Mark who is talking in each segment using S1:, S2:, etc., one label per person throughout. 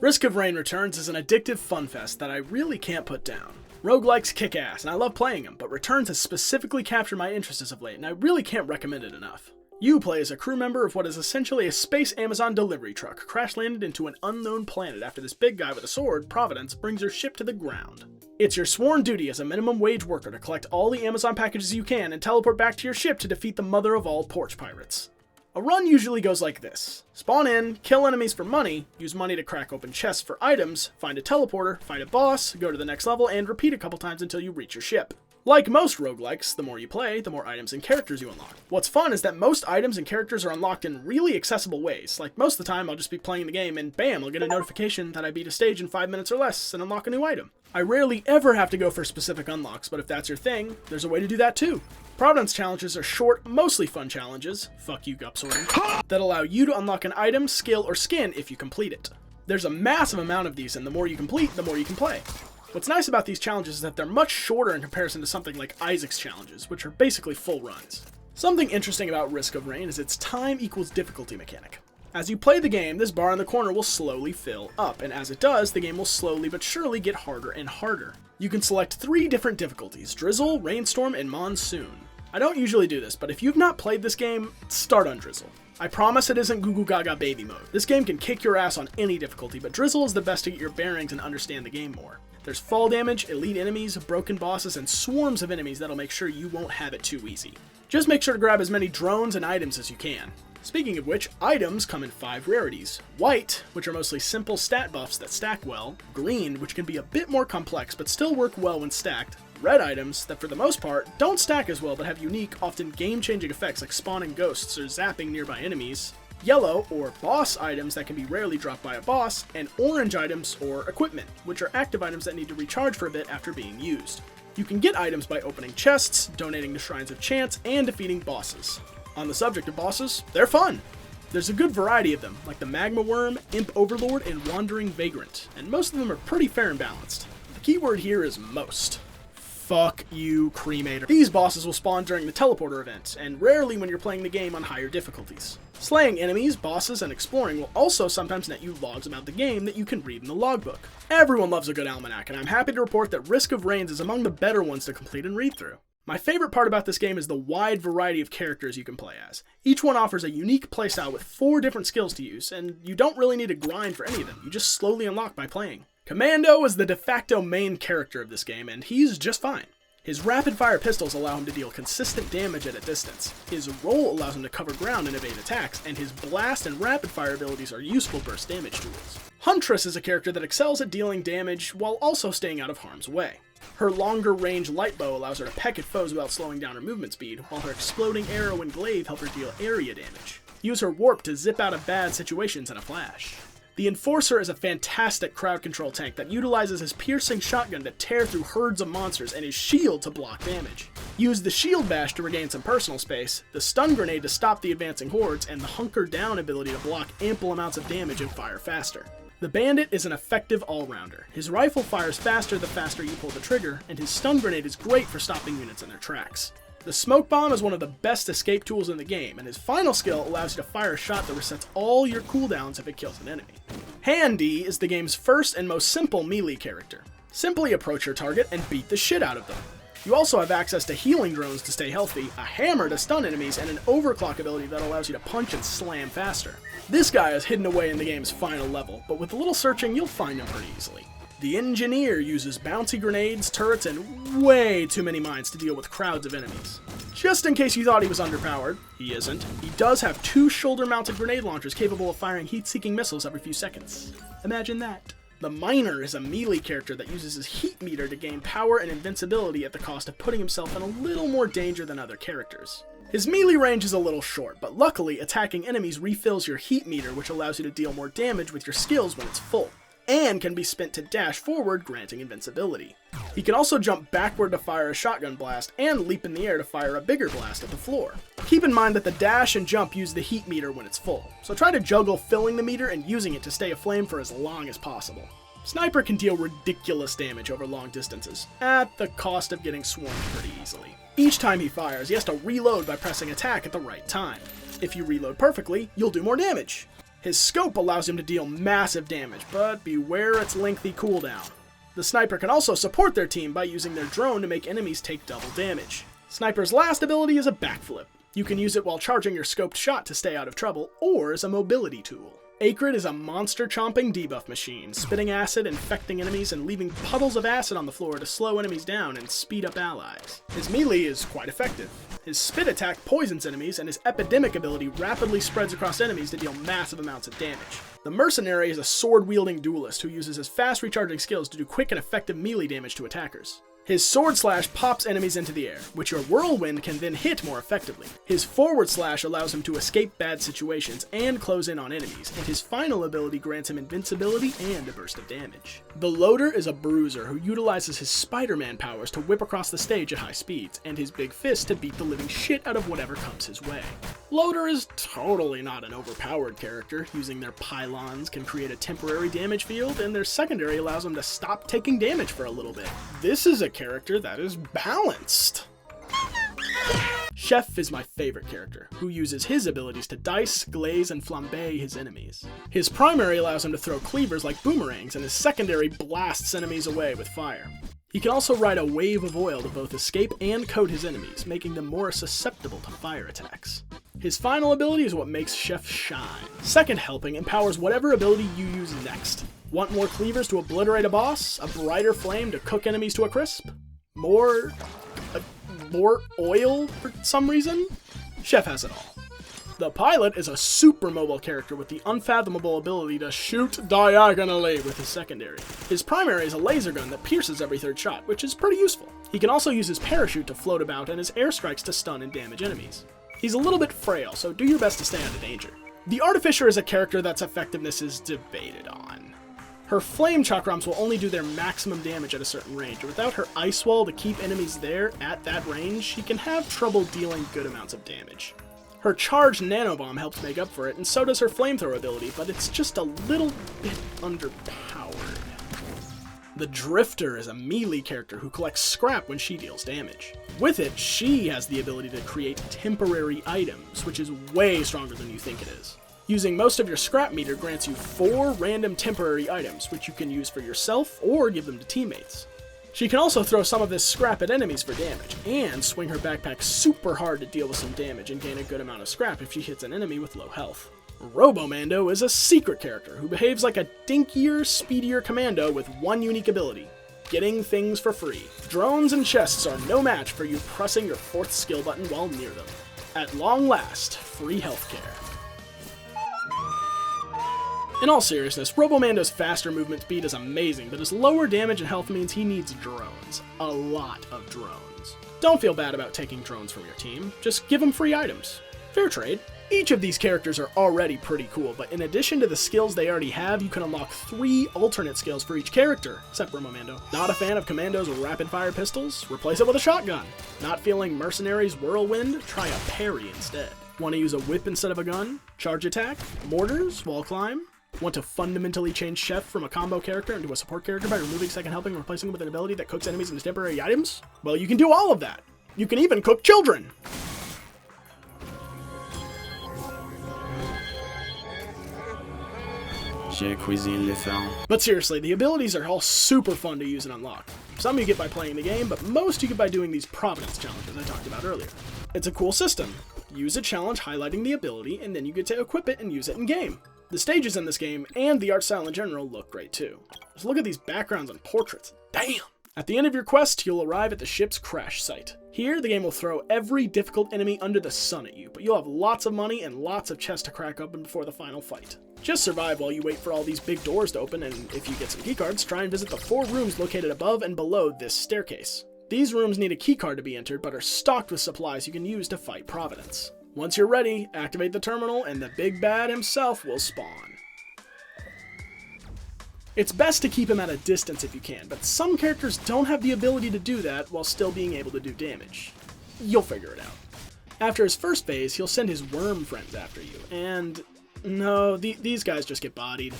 S1: Risk of Rain Returns is an addictive funfest that I really can't put down. Roguelikes kick ass, and I love playing them, but Returns has specifically captured my interest as of late, and I really can't recommend it enough. You play as a crew member of what is essentially a space Amazon delivery truck crash-landed into an unknown planet after this big guy with a sword, Providence, brings your ship to the ground. It's your sworn duty as a minimum wage worker to collect all the Amazon packages you can and teleport back to your ship to defeat the mother of all porch pirates. A run usually goes like this. Spawn in, kill enemies for money, use money to crack open chests for items, find a teleporter, fight a boss, go to the next level, and repeat a couple times until you reach your ship. Like most roguelikes, the more you play, the more items and characters you unlock. What's fun is that most items and characters are unlocked in really accessible ways. Like most of the time, I'll just be playing the game and bam, I'll get a notification that I beat a stage in 5 minutes or less and unlock a new item. I rarely ever have to go for specific unlocks, but if that's your thing, there's a way to do that too. Providence challenges are short, mostly fun challenges, fuck you gup sorting, that allow you to unlock an item, skill, or skin if you complete it. There's a massive amount of these, and the more you complete, the more you can play. What's nice about these challenges is that they're much shorter in comparison to something like Isaac's challenges, which are basically full runs. Something interesting about Risk of Rain is its time equals difficulty mechanic. As you play the game, this bar in the corner will slowly fill up, and as it does, the game will slowly but surely get harder and harder. You can select 3 different difficulties: Drizzle, Rainstorm, and Monsoon. I don't usually do this, but if you've not played this game, start on Drizzle. I promise it isn't Goo Goo Gaga baby mode. This game can kick your ass on any difficulty, but Drizzle is the best to get your bearings and understand the game more. There's fall damage, elite enemies, broken bosses, and swarms of enemies that'll make sure you won't have it too easy. Just make sure to grab as many drones and items as you can. Speaking of which, items come in 5 rarities. White, which are mostly simple stat buffs that stack well. Green, which can be a bit more complex but still work well when stacked. Red items that for the most part don't stack as well but have unique, often game-changing effects like spawning ghosts or zapping nearby enemies. Yellow, or boss items that can be rarely dropped by a boss, and orange items, or equipment, which are active items that need to recharge for a bit after being used. You can get items by opening chests, donating to Shrines of Chance, and defeating bosses. On the subject of bosses, they're fun! There's a good variety of them, like the Magma Worm, Imp Overlord, and Wandering Vagrant, and most of them are pretty fair and balanced. The keyword here is most. Fuck you, Cremator. These bosses will spawn during the teleporter event, and rarely when you're playing the game on higher difficulties. Slaying enemies, bosses, and exploring will also sometimes net you logs about the game that you can read in the logbook. Everyone loves a good almanac, and I'm happy to report that Risk of Rains is among the better ones to complete and read through. My favorite part about this game is the wide variety of characters you can play as. Each one offers a unique playstyle with 4 different skills to use, and you don't really need to grind for any of them, you just slowly unlock by playing. Commando is the de facto main character of this game, and he's just fine. His rapid-fire pistols allow him to deal consistent damage at a distance. His roll allows him to cover ground and evade attacks, and his blast and rapid-fire abilities are useful burst damage tools. Huntress is a character that excels at dealing damage while also staying out of harm's way. Her longer-range light bow allows her to peck at foes without slowing down her movement speed, while her exploding arrow and glaive help her deal area damage. Use her warp to zip out of bad situations in a flash. The Enforcer is a fantastic crowd control tank that utilizes his piercing shotgun to tear through herds of monsters and his shield to block damage. Use the shield bash to regain some personal space, the stun grenade to stop the advancing hordes, and the hunker down ability to block ample amounts of damage and fire faster. The Bandit is an effective all-rounder. His rifle fires faster the faster you pull the trigger, and his stun grenade is great for stopping units in their tracks. The Smoke Bomb is one of the best escape tools in the game, and his final skill allows you to fire a shot that resets all your cooldowns if it kills an enemy. Handy is the game's first and most simple melee character. Simply approach your target and beat the shit out of them. You also have access to healing drones to stay healthy, a hammer to stun enemies, and an overclock ability that allows you to punch and slam faster. This guy is hidden away in the game's final level, but with a little searching you'll find him pretty easily. The Engineer uses bouncy grenades, turrets, and way too many mines to deal with crowds of enemies. Just in case you thought he was underpowered, he isn't. He does have 2 shoulder-mounted grenade launchers capable of firing heat-seeking missiles every few seconds. Imagine that. The Miner is a melee character that uses his heat meter to gain power and invincibility at the cost of putting himself in a little more danger than other characters. His melee range is a little short, but luckily attacking enemies refills your heat meter, which allows you to deal more damage with your skills when it's full, and can be spent to dash forward, granting invincibility. He can also jump backward to fire a shotgun blast, and leap in the air to fire a bigger blast at the floor. Keep in mind that the dash and jump use the heat meter when it's full, so try to juggle filling the meter and using it to stay aflame for as long as possible. Sniper can deal ridiculous damage over long distances, at the cost of getting swarmed pretty easily. Each time he fires, he has to reload by pressing attack at the right time. If you reload perfectly, you'll do more damage. His scope allows him to deal massive damage, but beware its lengthy cooldown. The sniper can also support their team by using their drone to make enemies take double damage. Sniper's last ability is a backflip. You can use it while charging your scoped shot to stay out of trouble, or as a mobility tool. Acrid is a monster-chomping debuff machine, spitting acid, infecting enemies, and leaving puddles of acid on the floor to slow enemies down and speed up allies. His melee is quite effective. His spit attack poisons enemies, and his epidemic ability rapidly spreads across enemies to deal massive amounts of damage. The Mercenary is a sword-wielding duelist who uses his fast recharging skills to do quick and effective melee damage to attackers. His sword slash pops enemies into the air, which your whirlwind can then hit more effectively. His forward slash allows him to escape bad situations and close in on enemies, and his final ability grants him invincibility and a burst of damage. The Loader is a bruiser who utilizes his Spider-Man powers to whip across the stage at high speeds, and his big fist to beat the living shit out of whatever comes his way. Loader is totally not an overpowered character. Using their pylons can create a temporary damage field, and their secondary allows them to stop taking damage for a little bit. This is a character that is balanced. Chef is my favorite character, who uses his abilities to dice, glaze, and flambe his enemies. His primary allows him to throw cleavers like boomerangs, and his secondary blasts enemies away with fire. He can also ride a wave of oil to both escape and coat his enemies, making them more susceptible to fire attacks. His final ability is what makes Chef shine. Second Helping empowers whatever ability you use next. Want more cleavers to obliterate a boss? A brighter flame to cook enemies to a crisp? More oil for some reason? Chef has it all. The Pilot is a super mobile character with the unfathomable ability to shoot diagonally with his secondary. His primary is a laser gun that pierces every third shot, which is pretty useful. He can also use his parachute to float about and his airstrikes to stun and damage enemies. He's a little bit frail, so do your best to stay out of danger. The Artificer is a character that's effectiveness is debated on. Her flame chakrams will only do their maximum damage at a certain range, and without her ice wall to keep enemies there at that range, she can have trouble dealing good amounts of damage. Her charged nanobomb helps make up for it, and so does her flamethrower ability, but it's just a little bit underpowered. The Drifter is a melee character who collects scrap when she deals damage. With it, she has the ability to create temporary items, which is way stronger than you think it is. Using most of your scrap meter grants you 4 random temporary items, which you can use for yourself or give them to teammates. She can also throw some of this scrap at enemies for damage, and swing her backpack super hard to deal with some damage and gain a good amount of scrap if she hits an enemy with low health. Robomando is a secret character who behaves like a dinkier, speedier commando with one unique ability: getting things for free. Drones and chests are no match for you pressing your 4th skill button while near them. At long last, free healthcare. In all seriousness, Robomando's faster movement speed is amazing, but his lower damage and health means he needs drones. A lot of drones. Don't feel bad about taking drones from your team, just give them free items. Fair trade. Each of these characters are already pretty cool, but in addition to the skills they already have, you can unlock 3 alternate skills for each character, except Romomando. Not a fan of commandos with rapid-fire pistols? Replace it with a shotgun. Not feeling Mercenary's whirlwind? Try a parry instead. Want to use a whip instead of a gun? Charge attack? Mortars? Wall climb? Want to fundamentally change Chef from a combo character into a support character by removing Second Helping and replacing him with an ability that cooks enemies into temporary items? Well, you can do all of that. You can even cook children! But seriously, the abilities are all super fun to use and unlock. Some you get by playing the game, but most you get by doing these Providence challenges I talked about earlier. It's a cool system. Use a challenge highlighting the ability, and then you get to equip it and use it in game. The stages in this game, and the art style in general, look great too. Just look at these backgrounds and portraits. Damn! At the end of your quest, you'll arrive at the ship's crash site. Here, the game will throw every difficult enemy under the sun at you, but you'll have lots of money and lots of chests to crack open before the final fight. Just survive while you wait for all these big doors to open, and if you get some keycards, try and visit the 4 rooms located above and below this staircase. These rooms need a keycard to be entered, but are stocked with supplies you can use to fight Providence. Once you're ready, activate the terminal, and the big bad himself will spawn. It's best to keep him at a distance if you can, but some characters don't have the ability to do that while still being able to do damage. You'll figure it out. After his first phase, he'll send his worm friends after you, and no, these guys just get bodied.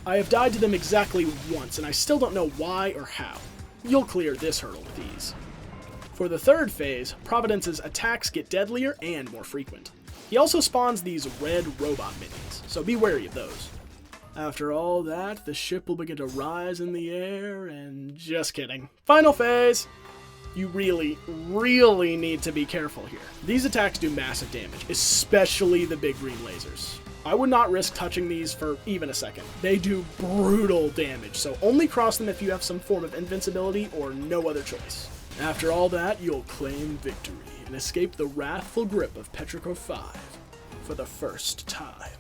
S1: I have died to them exactly once, and I still don't know why or how. You'll clear this hurdle with ease. For the third phase, Providence's attacks get deadlier and more frequent. He also spawns these red robot minions, so be wary of those. After all that, the ship will begin to rise in the air, and just kidding. Final phase! You really, really need to be careful here. These attacks do massive damage, especially the big green lasers. I would not risk touching these for even a second. They do brutal damage, so only cross them if you have some form of invincibility or no other choice. After all that, you'll claim victory and escape the wrathful grip of Petrichor 5 for the first time.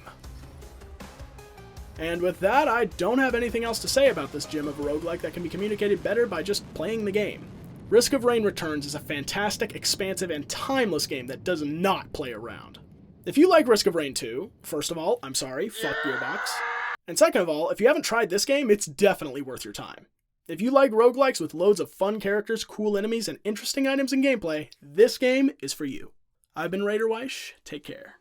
S1: And with that, I don't have anything else to say about this gem of a roguelike that can be communicated better by just playing the game. Risk of Rain Returns is a fantastic, expansive, and timeless game that does not play around. If you like Risk of Rain 2, first of all, I'm sorry, fuck Gearbox. And second of all, if you haven't tried this game, it's definitely worth your time. If you like roguelikes with loads of fun characters, cool enemies, and interesting items and gameplay, this game is for you. I've been Raider Weish, take care.